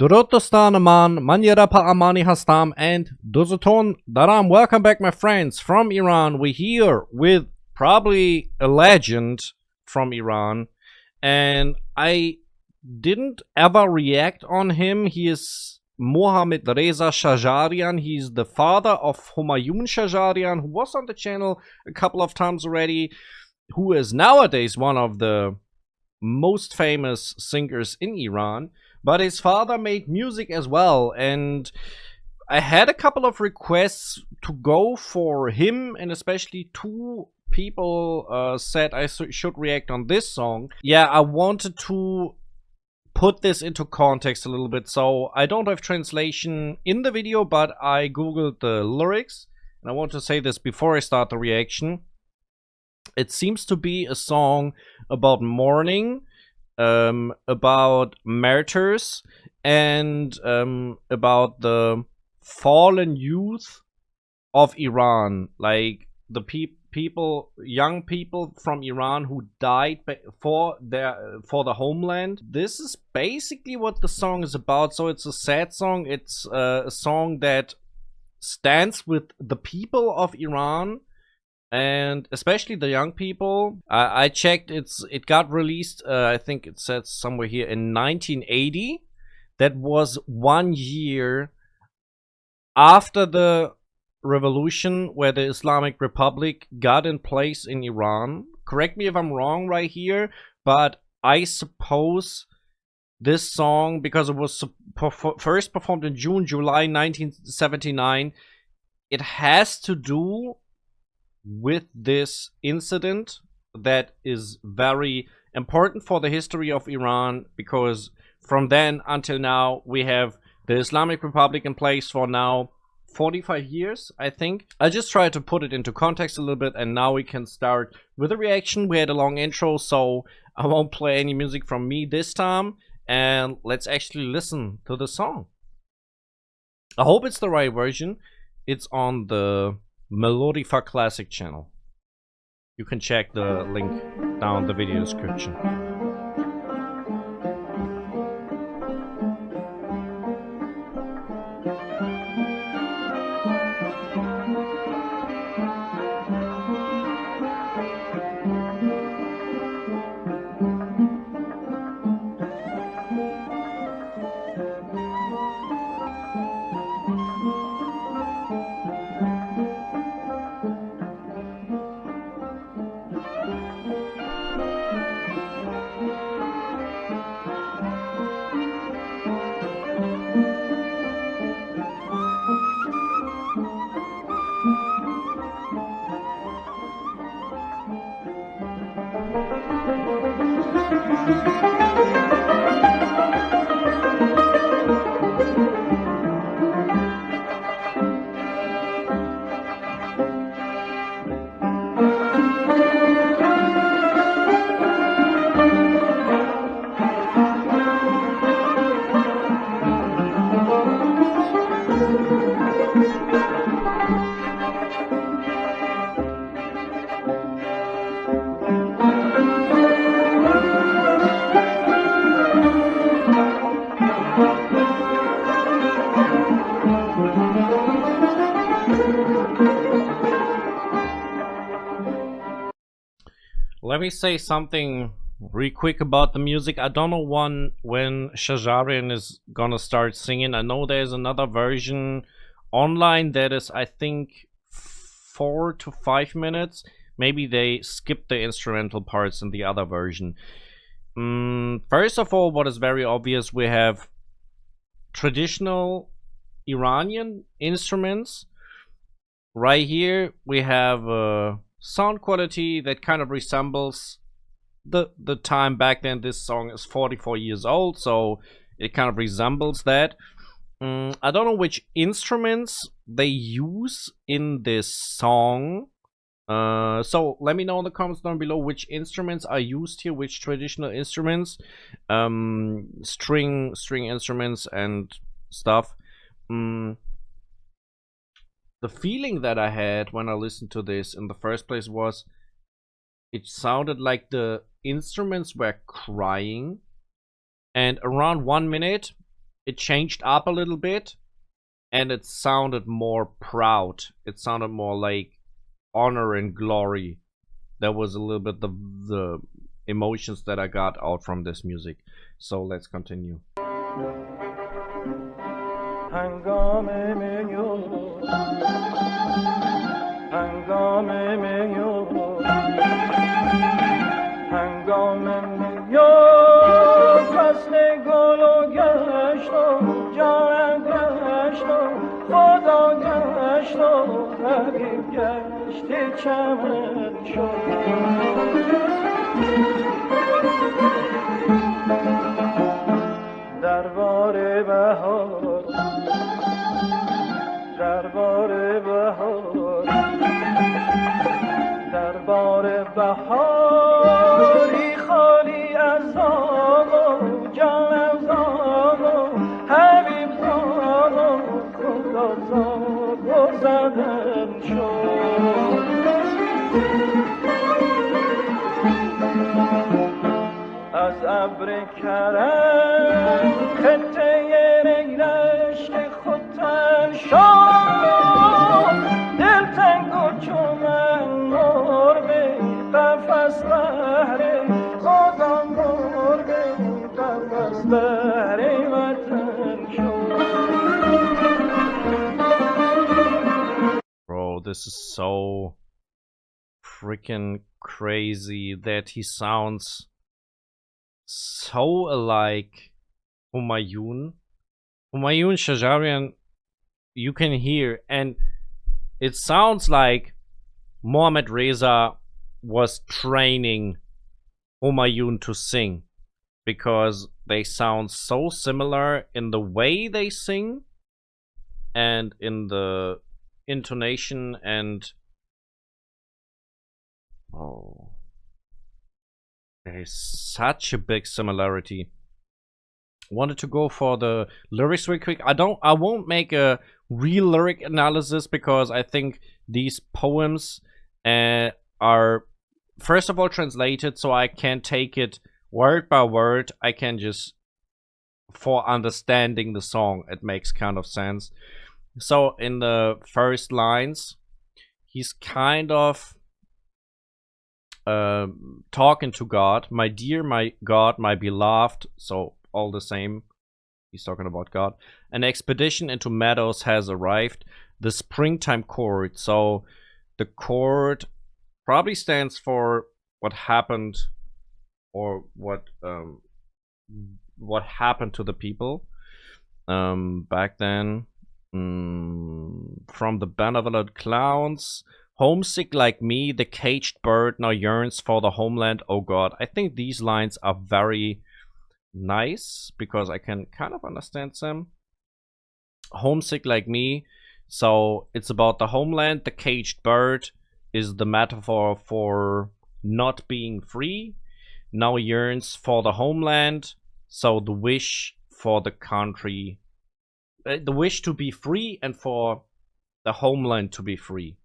درود دوستان من یه رپ امانی هستم and دوزتون دارم. Welcome back my friends from Iran. We're here with probably a legend from Iran, and I didn't ever react on him. He is Mohammadreza Shajarian. He's the father of Khoone Javanane, who was on the channel a couple of times already, who is nowadays one of the most famous singers in Iran. But his father made music as well, and I had a couple of requests to go for him, and especially two people said I should react on this song. Yeah, I wanted to put this into context a little bit, so I don't have translation in the video, but I googled the lyrics, and I want to say this before I start the reaction. It seems to be a song about mourning, about martyrs, and about the fallen youth of Iran, like the young people from Iran who died for the homeland. This is basically what the song is about. So it's a sad song. It's a song that stands with the people of Iran, and especially the young people. I checked, it got released, I think it says somewhere here, in 1980. That was 1 year after the revolution where the Islamic Republic got in place in Iran. Correct me if I'm wrong right here, but I suppose this song, because it was first performed in July 1979, it has to do with this incident that is very important for the history of Iran, because from then until now we have the Islamic Republic in place for now 45 years, I think. I just tried to put it into context a little bit, and now we can start with a reaction. We had a long intro, so I won't play any music from me this time, and let's actually listen to the song. I hope it's the right version. It's on the Melodifa Classic channel. You can check the link down the video description. Let me say something real quick about the music. I don't know when Shajarian is gonna start singing. I know there's another version online that is, I think, 4 to 5 minutes. Maybe they skipped the instrumental parts in the other version. First of all, what is very obvious, we have traditional Iranian instruments. Right here we have sound quality that kind of resembles the time back then. This song is 44 years old, so it kind of resembles that. I don't know which instruments they use in this song, so let me know in the comments down below which instruments are used here, which traditional instruments, string instruments and stuff. The feeling that I had when I listened to this in the first place was, it sounded like the instruments were crying, and around 1 minute it changed up a little bit, and it sounded more proud. It sounded more like honor and glory. That was a little bit the emotions that I got out from this music. So let's continue. دربار بهار دربار بهار دربار بهاری خالی از زاغ و جانم زاغ و حبیب زاغ و خدا زاغ و زدن شد از ابر کرم خطه رشک خودتن شد دلتنگ و چومن مرغ قفص بهر خدا مرغ قفص بهر وطن شد. Bro, this is so freaking crazy that he sounds so alike Humayun Shajarian. You can hear, and it sounds like Mohammadreza was training Humayun to sing, because they sound so similar in the way they sing and in the intonation, and oh, there is such a big similarity. Wanted to go for the lyrics real quick. I won't make a real lyric analysis, because I think these poems are first of all translated, so I can't take it word by word. I can just, for understanding the song, it makes kind of sense. So in the first lines, he's kind of talking to God, my dear, my God, my beloved. So all the same, he's talking about God. An expedition into meadows has arrived, the springtime chord. So the chord probably stands for what happened, or what happened to the people back then. From the benevolent clowns, homesick like me, the caged bird now yearns for the homeland. Oh God, I think these lines are very nice, because I can kind of understand them. Homesick like me, so it's about the homeland. The caged bird is the metaphor for not being free, now yearns for the homeland. So the wish for the country, the wish to be free, and for the homeland to be free,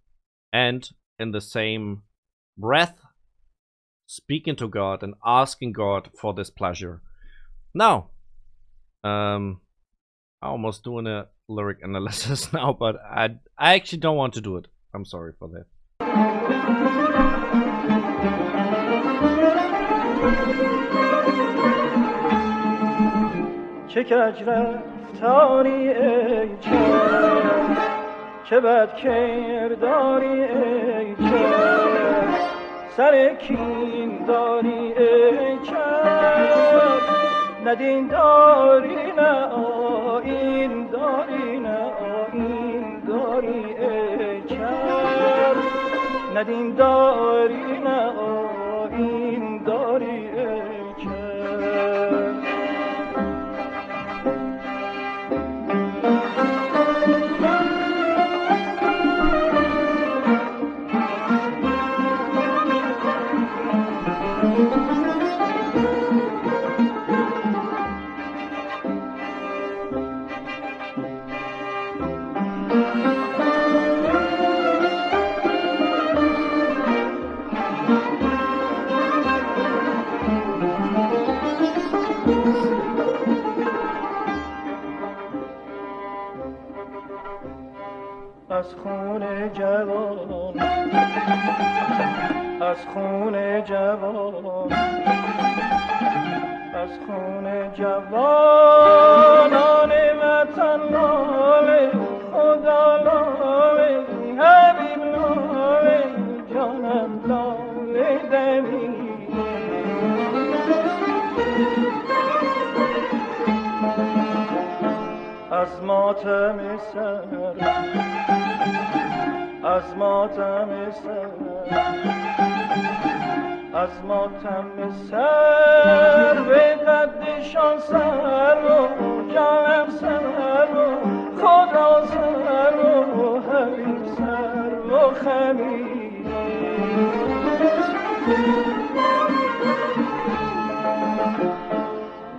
and in the same breath speaking to God and asking God for this pleasure. Now, I'm almost doing a lyric analysis now, but I actually don't want to do it. I'm sorry for that. چه کج رفتاری ای چشم، چه بد کرداری ای چشم، سر کین داری ای چشم، نه دین داری نه آیین داری نه آیین داری ای چشم، نه دین داری نه آیین داری ای چشم. از خون جوان، از خون جوان، از خون جوانان وطن لاله، خدا لاله، حبیب لاله، جانم لاله دمی. از ماتم سر، از ماتم سر، از ماتم سر به قدشان سر و جانم سر و خدا سر و حبیب سر و خمیر.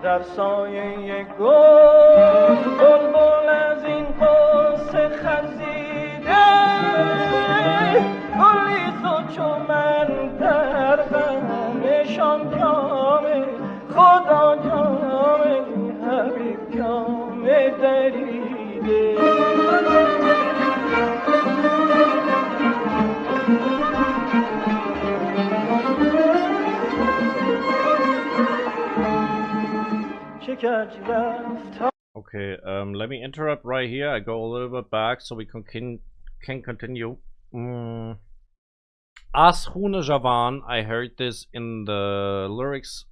در سایه گل بلبل از این قصه خزیده، گلی تو چو من در غمشان جامه، خدا جامه، حبیب جامه دریده. Okay, let me interrupt right here. I go a little bit back so we can continue. As Khoone Javan, I heard this in the lyrics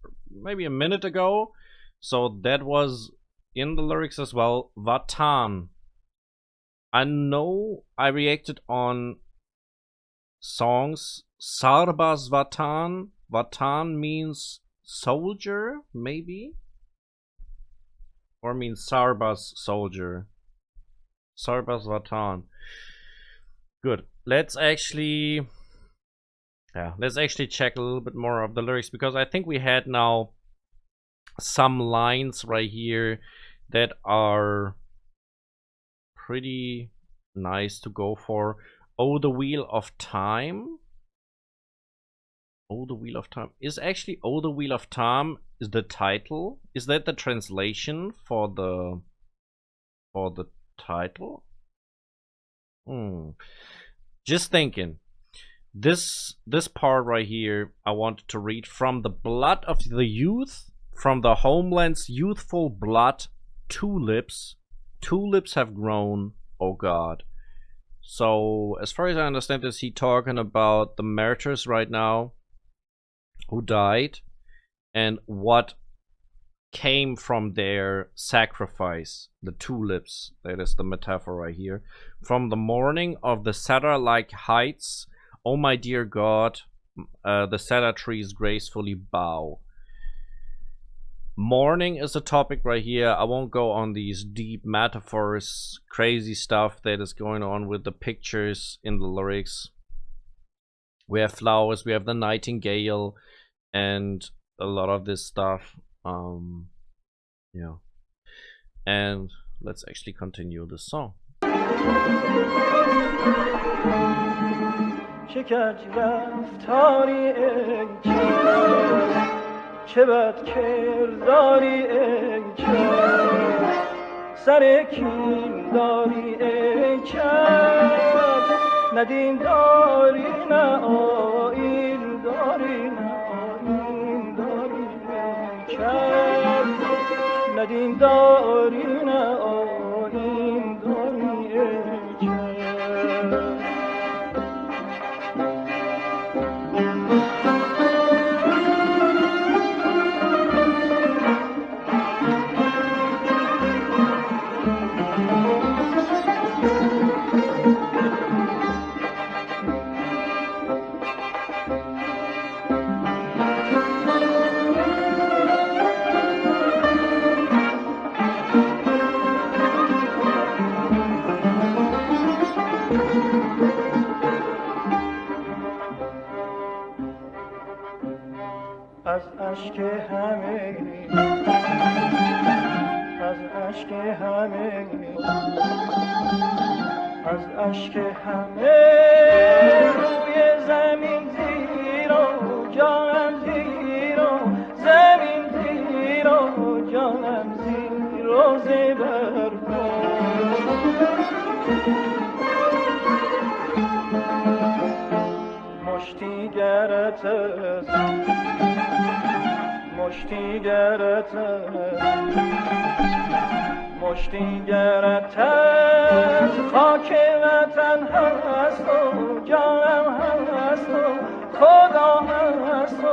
maybe a minute ago, so that was in the lyrics as well. Vatan. I know I reacted on songs. Sarbaz Vatan. Vatan means soldier, maybe? Or means Sarbaz soldier. Sarbaz Vatan. Good. Let's actually check a little bit more of the lyrics, because I think we had now some lines right here that are pretty nice to go for. Oh, the Wheel of Time. Oh, the Wheel of Time is actually Oh, the Wheel of Time is the title. Is that the translation for the title? Just thinking. This part right here I wanted to read. From the blood of the youth, from the homeland's youthful blood, tulips have grown, oh God. So as far as I understand this, he talking about the martyrs right now who died and what came from their sacrifice, the tulips. That is the metaphor right here. From the morning of the cedar-like heights, oh my dear God, the cedar trees gracefully bow. Morning is a topic right here. I won't go on these deep metaphors, crazy stuff that is going on with the pictures in the lyrics. We have flowers, we have the nightingale, and a lot of this stuff. Yeah. And let's actually continue the song. چه بد کرداری ای چرد، سر کین داری ای چرد، نه دین داری نه آیین داری، نه آیین داری ای چرد، نه دین داری نه آیین داری ای چرد. از اشک همه، از اشک همه، از اشک همه روی زمین زیر و جانم زیر و زمین زیر و جانم زیر و زبر کن. گرتت مشتی گرتت مشتی گرتت خاک وطن هست و جانم هست و خدا هست و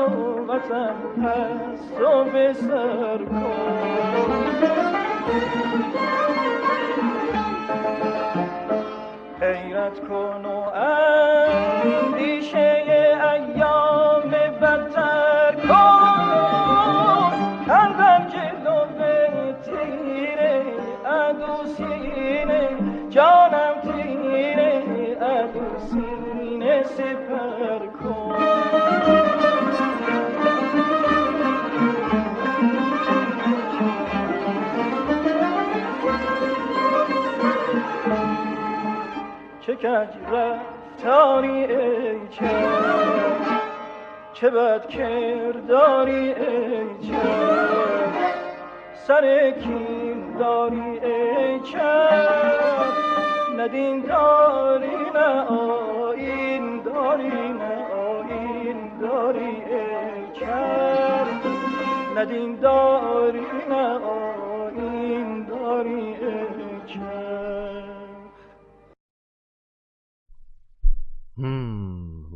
وطن هست و به سر کن حیرت کن و اندیشه ایام بدتر کن قلبم جلو به تیره عدو سینه جانم تیره عدو سینه سپر کن چه کج رفتاری ای چه چه بد کرداری ای چه سر کین داری ای چه نه دین داری نه آیین داری نه آیین داری ای چه نه دین داری نه آیین داری ای چه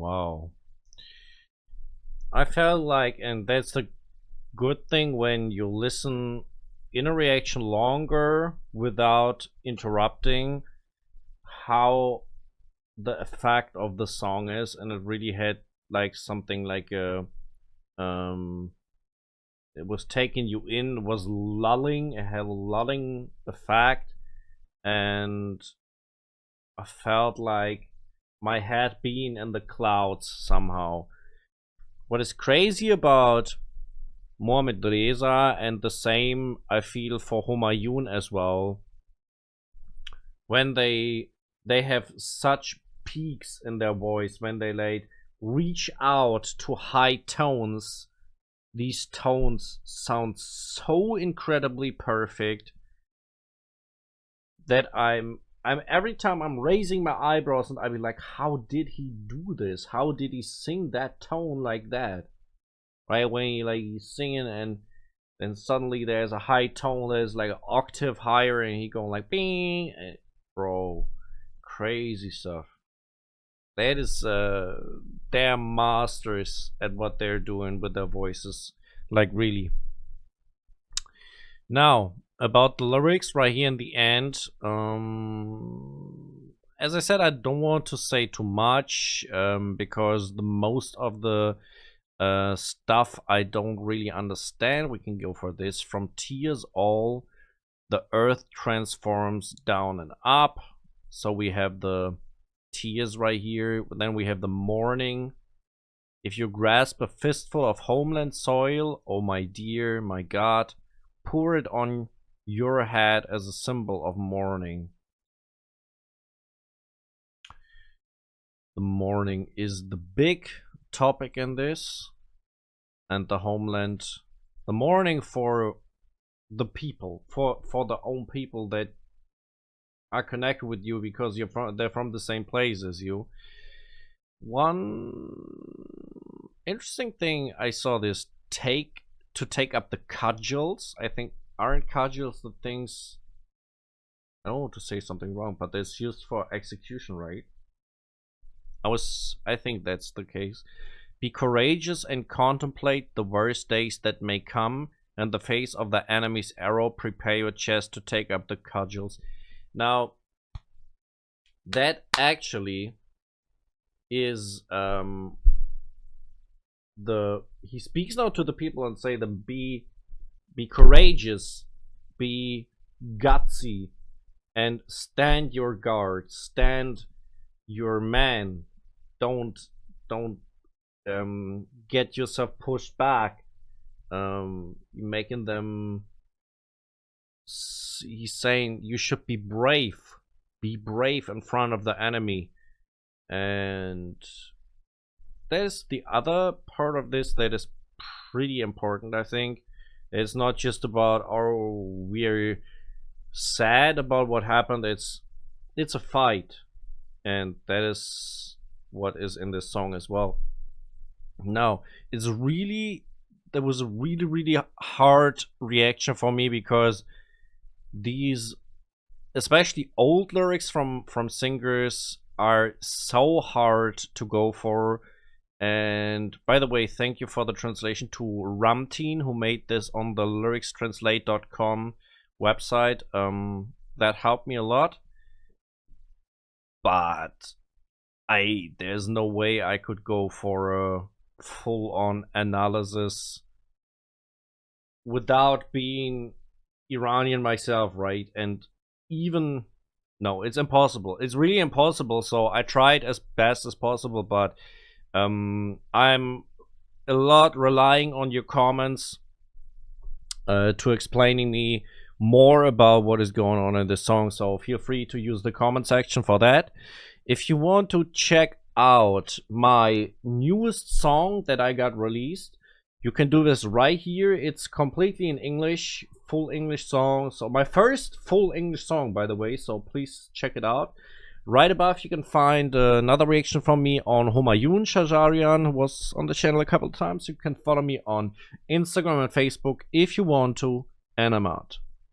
Wow. I felt like, and that's the good thing when you listen in a reaction longer without interrupting, how the effect of the song is, and it really had like something like a it was taking you in, was lulling, it had a lulling effect, and I felt like my head being in the clouds somehow. What is crazy about Mohammadreza, and the same I feel for Humayun as well, when they have such peaks in their voice, when they like reach out to high tones, these tones sound so incredibly perfect that I'm every time I'm raising my eyebrows and I be like, how did he do this? How did he sing that tone like that? Right, when he like he's singing and then suddenly there's a high tone that's like an octave higher and he going like bing, and, bro, crazy stuff. That is they're masters at what they're doing with their voices, like really. Now about the lyrics right here in the end, as I said, I don't want to say too much because the most of the stuff I don't really understand. We can go for this. From tears all the earth transforms down and up, so we have the tears right here. Then we have the mourning. If you grasp a fistful of homeland soil, oh my dear, my God, pour it on your head as a symbol of mourning. The mourning is the big topic in this, and the homeland, the mourning for the people, for the own people that are connected with you because they're from the same place as you. One interesting thing I saw, this take up the cudgels. I think, aren't cudgels the things, I don't want to say something wrong, but it's used for execution, right? I think that's the case. Be courageous and contemplate the worst days that may come. In the face of the enemy's arrow, prepare your chest to take up the cudgels. Now, that actually is he speaks now to the people and say them, be courageous, be gutsy, and stand your guard, stand your man. Don't get yourself pushed back. Making them, he's saying you should be brave in front of the enemy. And there's the other part of this that is pretty important. I think it's not just about, oh, we're sad about what happened. It's a fight, and that is what is in this song as well. No, it's really, there was a really hard reaction for me because these, especially old lyrics from singers, are so hard to go for. And by the way, thank you for the translation to Ramteen, who made this on the lyricstranslate.com website. That helped me a lot. But there's no way I could go for a full-on analysis without being Iranian myself, right? And even no, it's impossible. It's really impossible. So I tried as best as possible, but I'm a lot relying on your comments to explaining me more about what is going on in the song. So feel free to use the comment section for that. If you want to check out my newest song that I got released, you can do this right here. It's completely in English, full English song. So my first full English song, by the way, so please check it out. Right above you can find another reaction from me on Mohammadreza Shajarian, who was on the channel a couple of times. You can follow me on Instagram and Facebook if you want to, and I'm out.